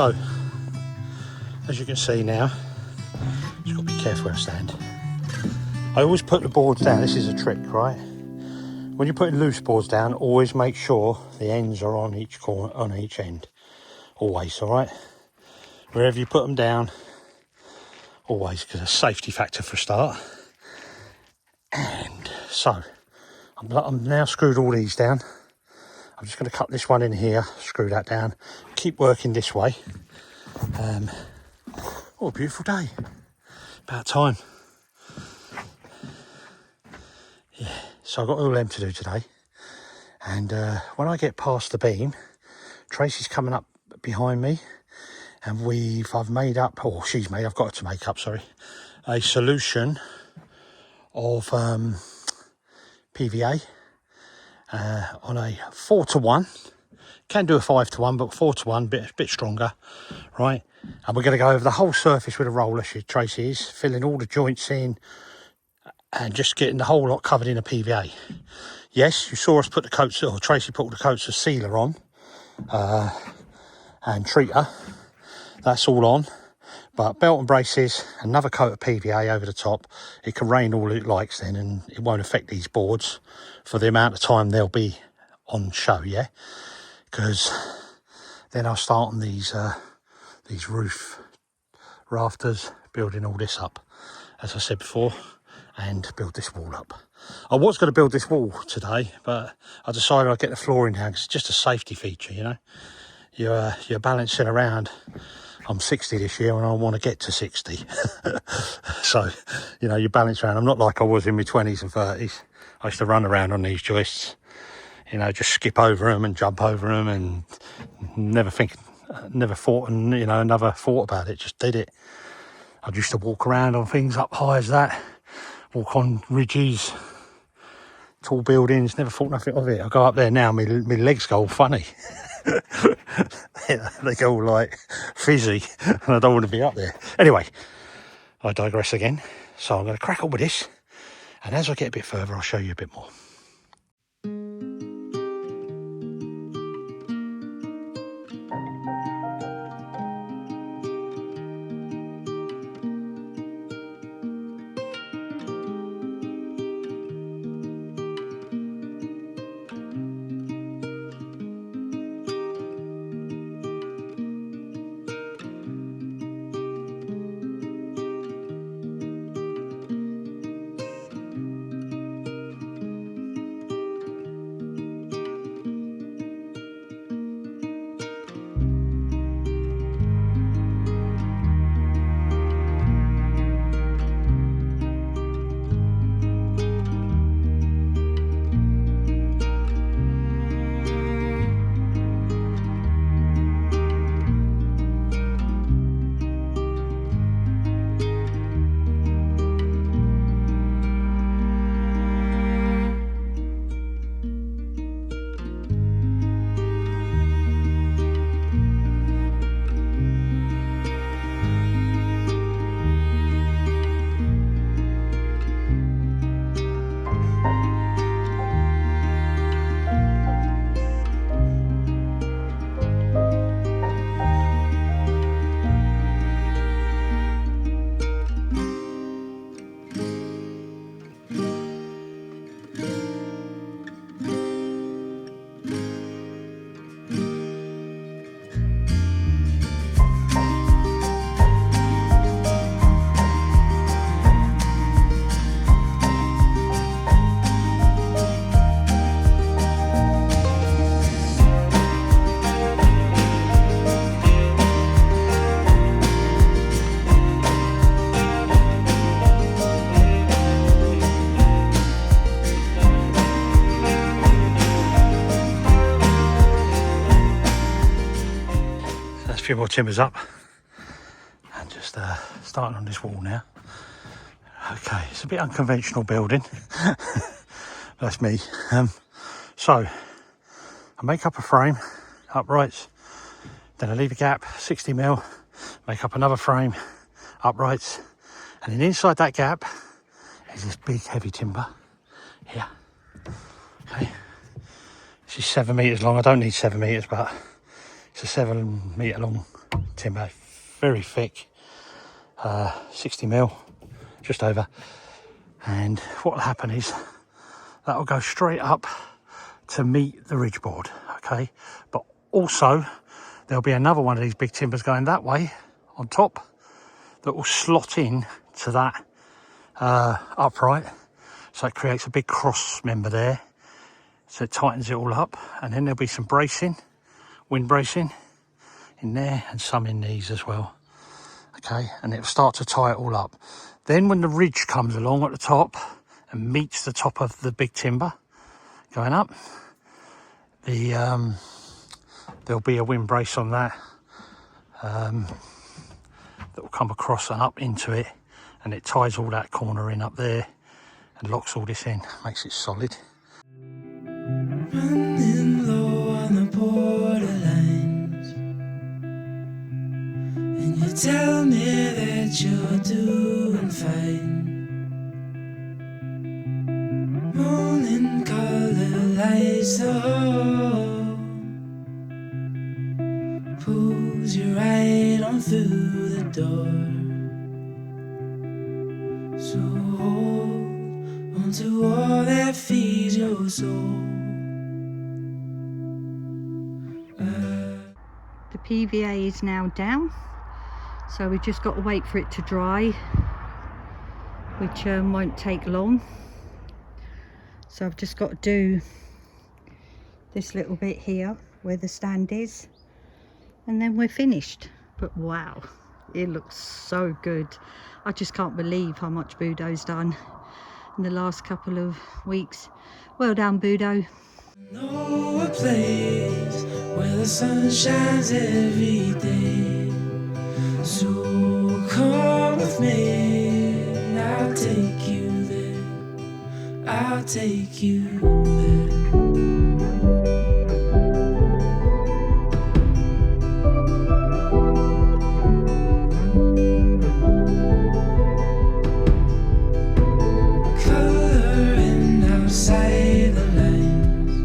So, as you can see now, just got to be careful where I stand. I always put the boards down. This is a trick, right? When you're putting loose boards down, always make sure the ends are on each corner, on each end. Always, all right? Wherever you put them down, always, because it's a safety factor for a start. And so, I'm now screwed all these down. I'm just going to cut this one in here, screw that down, keep working this way. What a beautiful day. About time. Yeah, so I've got all them to do today. And when I get past the beam, Tracy's coming up behind me. And I've made up, or she's made, I've got to make up, sorry, a solution of PVA on a 4-to-1. Can do a 5-to-1, but 4-to-1, bit stronger, right? And we're going to go over the whole surface with a roller, Tracy is, filling all the joints in and just getting the whole lot covered in a PVA. Yes, you saw us put the coats, or Tracy put the coats of sealer on and treater. That's all on. But belt and braces, another coat of PVA over the top. It can rain all it likes then, and it won't affect these boards for the amount of time they'll be on show, yeah? Because then I'll start on these roof rafters, building all this up, as I said before, and build this wall up. I was going to build this wall today, but I decided I'd get the flooring down because it's just a safety feature, you know? You're balancing around. I'm 60 this year and I want to get to 60. So, you know, you balance around. I'm not like I was in my 20s and 30s. I used to run around on these joists, you know, just skip over them and jump over them and never thought about it, just did it. I used to walk around on things up high as that, walk on ridges, tall buildings, never thought nothing of it. I go up there now, my legs go all funny. They go all like fizzy and I don't want to be up there. Anyway, I digress again. So I'm going to crack on with this, and as I get a bit further I'll show you a bit more. few more timbers up and just starting on this wall now. Okay, it's a bit unconventional building. That's me. So I make up a frame, uprights, then I leave a gap, 60mm, make up another frame, uprights, and then inside that gap is this big heavy timber here. Okay, this is 7 metres long. I don't need 7 metres, but it's a 7 metre long timber, very thick, 60mm, just over. And what will happen is that will go straight up to meet the ridge board, okay? But also there'll be another one of these big timbers going that way on top that will slot in to that upright, so it creates a big cross member there, so it tightens it all up. And then there'll be some bracing, wind bracing in there, and some in these as well, okay? And it'll start to tie it all up. Then when the ridge comes along at the top and meets the top of the big timber going up, there'll be a wind brace on that that will come across and up into it, and it ties all that corner in up there and locks all this in, makes it solid. Running low on the borderlines, and you tell me that you're doing fine. Morning color lights the hall, pulls you right on through the door. So hold on to all that feeds your soul. The PVA is now down, so we've just got to wait for it to dry, which won't take long. So I've just got to do this little bit here where the stand is, and then we're finished. But wow, it looks so good. I just can't believe how much Budo's done in the last couple of weeks. Well done, Budo. Know a place where the sun shines every day, so come with me and I'll take you there, I'll take you there. Coloring outside the lines,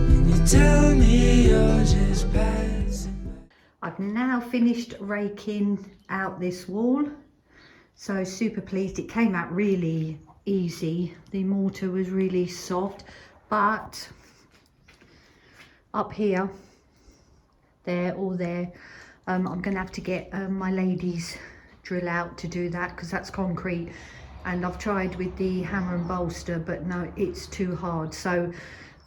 and you tell me you're just passing. I've now finished raking out this wall, so super pleased. It came out really easy. The mortar was really soft, but up here, there or there, I'm gonna have to get my lady's drill out to do that, because that's concrete, and I've tried with the hammer and bolster, but no, it's too hard. So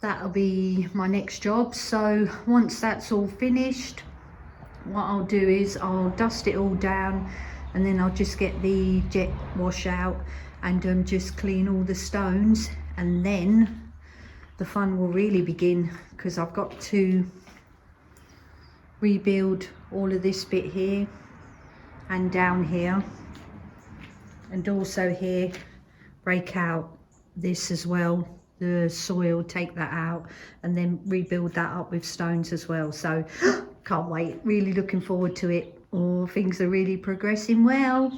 that'll be my next job. So once that's all finished, what I'll do is I'll dust it all down, and then I'll just get the jet wash out and just clean all the stones, and then the fun will really begin, because I've got to rebuild all of this bit here and down here, and also here, break out this as well, the soil, take that out, and then rebuild that up with stones as well. So can't wait, really looking forward to it. Oh, things are really progressing well.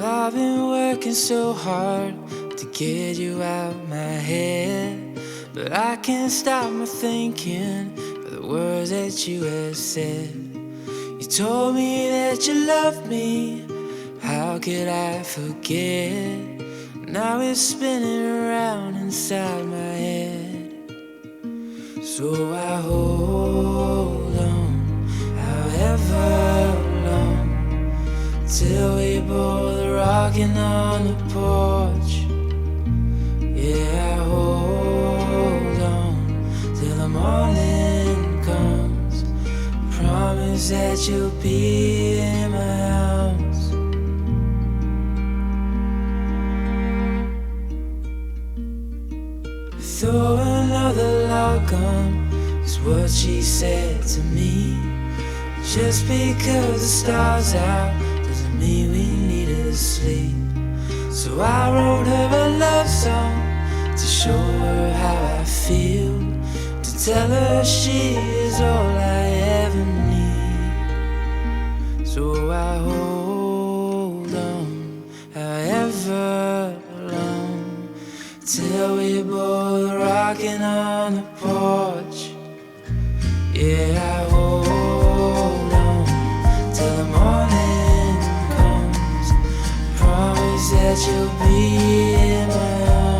I've been working so hard to get you out my head, but I can't stop my thinking of the words that you have said. You told me that you loved me, how could I forget? Now it's spinning around inside my head. So I hold on, however long, till we both rocking on the porch. Yeah, I hold on till the morning comes. Promise promise that you'll be in my house. Throw another log on, is what she said to me. Just because the star's out doesn't mean we need to sleep. So I wrote her a love song to show her how I feel, to tell her she is all I ever need. So I hold on, however long, till we both rocking on the porch. Yeah, I hold on till the morning comes. Promise that you'll be in my arms.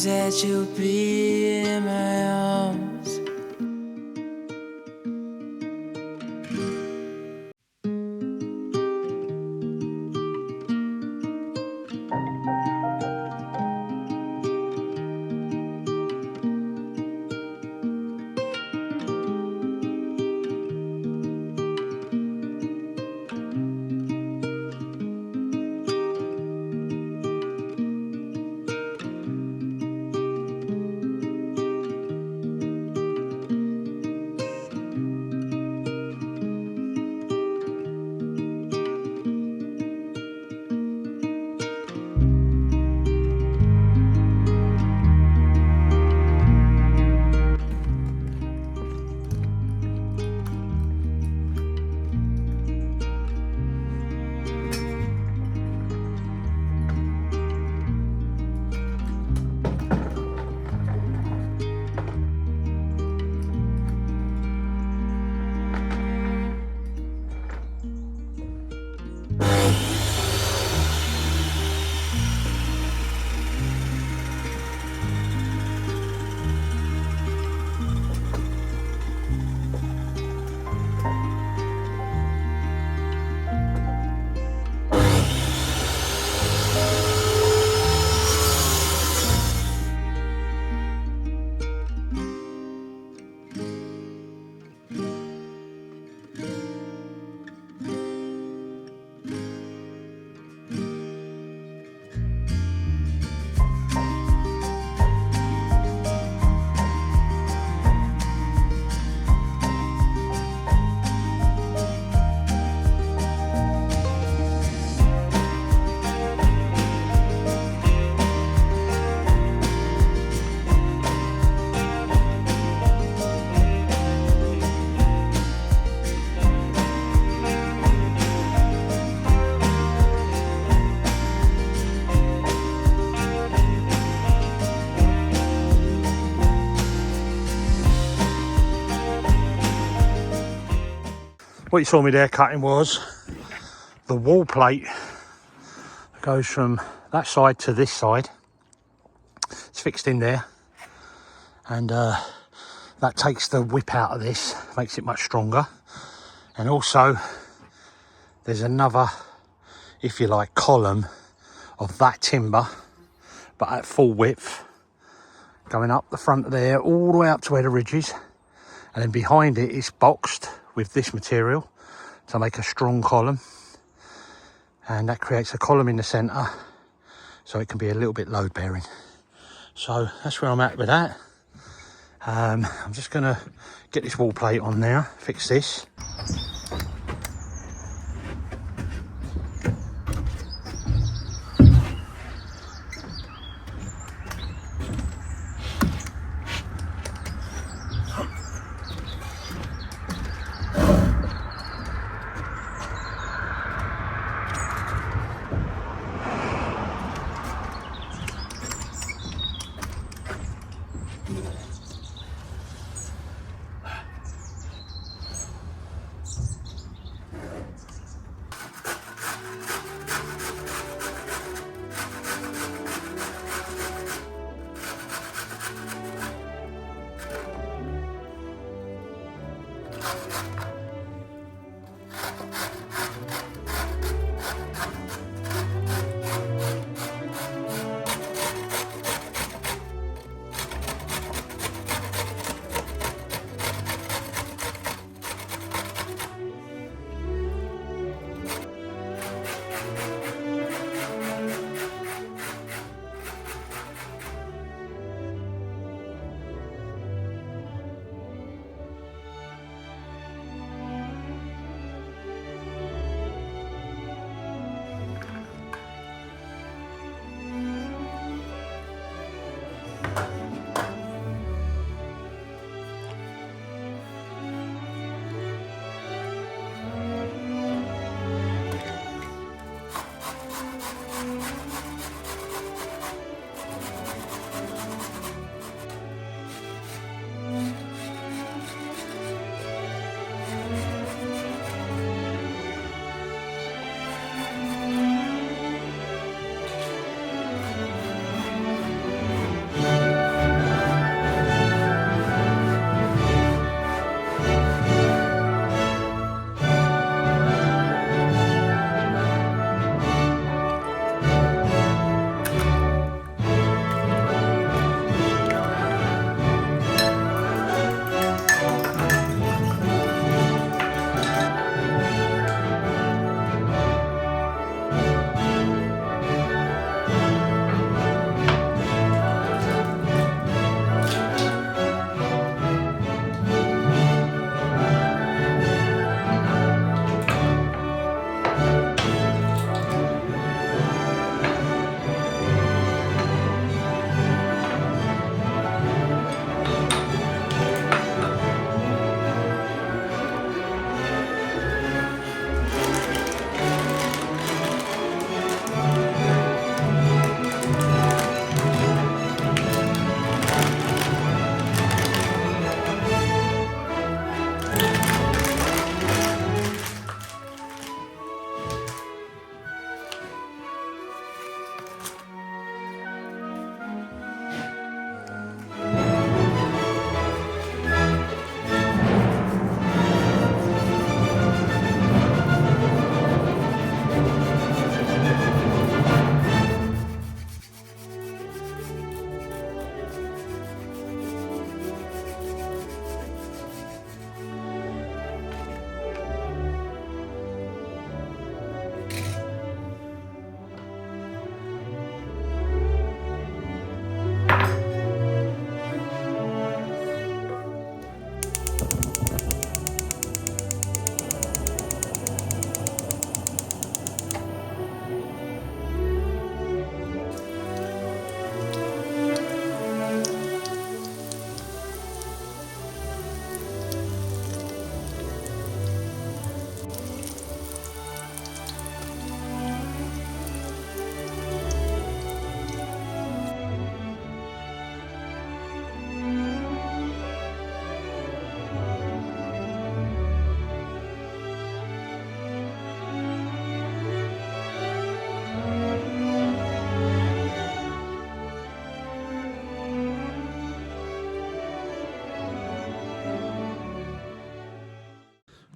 That you'll be in my arms. What you saw me there cutting was the wall plate that goes from that side to this side. It's fixed in there, and that takes the whip out of this, makes it much stronger. And also there's another, if you like, column of that timber, but at full width, going up the front of there all the way up to where the ridge is, and then behind it it's boxed with this material to make a strong column, and that creates a column in the center so it can be a little bit load bearing. So that's where I'm at with that. I'm just gonna get this wall plate on now, fix this.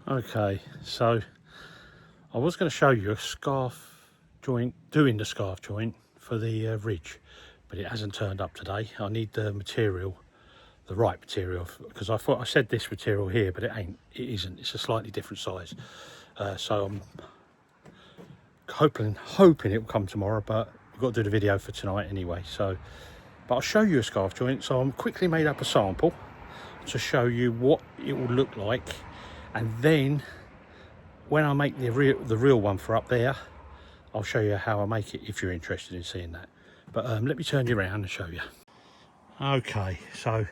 Okay, so I was going to show you a scarf joint, doing the scarf joint for the ridge, but it hasn't turned up today. I need the material, the right material, because I thought I said this material here, but it ain't, it isn't, it's a slightly different size. So I'm hoping it will come tomorrow, but we've got to do the video for tonight anyway. So, But I'll show you a scarf joint. So I'm quickly made up a sample to show you what it will look like, and then when I make the real one for up there, I'll show you how I make it if you're interested in seeing that. But let me turn you around and show you. Okay, so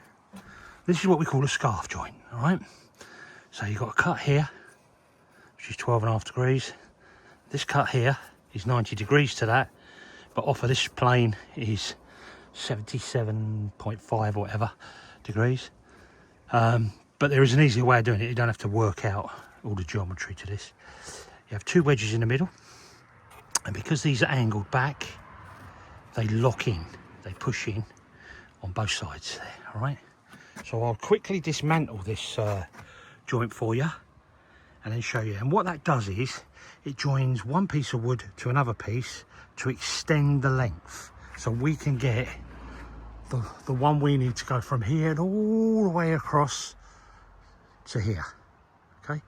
this is what we call a scarf joint, all right? So you've got a cut here, which is 12.5 degrees. This cut here is 90 degrees to that, but off of this plane is 77.5 or whatever degrees. But there is an easier way of doing it. You don't have to work out all the geometry to this. You have two wedges in the middle, and because these are angled back, they lock in, they push in on both sides there, all right? So I'll quickly dismantle this joint for you and then show you. And what that does is it joins one piece of wood to another piece to extend the length, so we can get the one we need to go from here and all the way across to here, okay?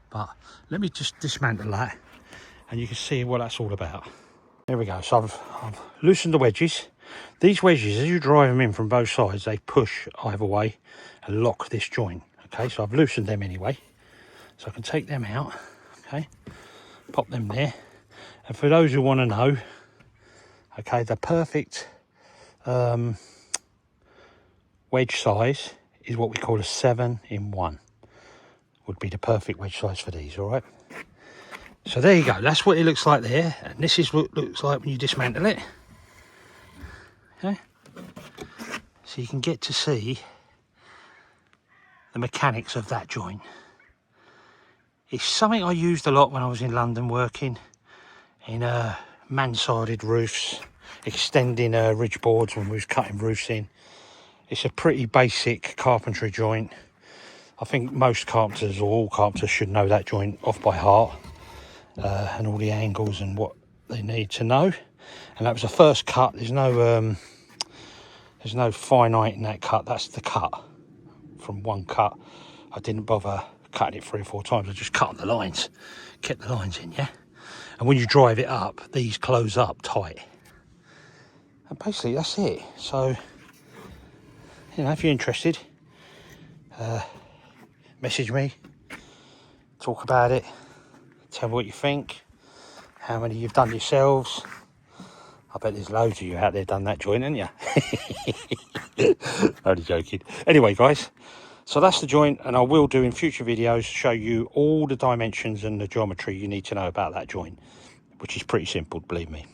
But let me just dismantle that and you can see what that's all about. There we go. So I've loosened the wedges. These wedges, as you drive them in from both sides, they push either way and lock this joint, okay? So I've loosened them anyway, so I can take them out, okay? Pop them there. And for those who want to know, okay, the perfect wedge size is what we call a 7-in-1. Would be the perfect wedge size for these, all right? So there you go. That's what it looks like there, and this is what it looks like when you dismantle it. Okay, so you can get to see the mechanics of that joint. It's something I used a lot when I was in London working in mansarded roofs, extending ridge boards when we was cutting roofs in. It's a pretty basic carpentry joint. I think most carpenters, or all carpenters, should know that joint off by heart, and all the angles and what they need to know. And that was the first cut. There's no finite in that cut. That's the cut from one cut. I didn't bother cutting it 3 or 4 times. I just cut on the lines, kept the lines in, yeah. And when you drive it up, these close up tight. And basically that's it. So, you know, if you're interested, message me, talk about it, tell me what you think, how many you've done yourselves. I bet there's loads of you out there done that joint, haven't you? Only joking. Anyway, guys, so that's the joint, and I will do in future videos show you all the dimensions and the geometry you need to know about that joint, which is pretty simple, believe me.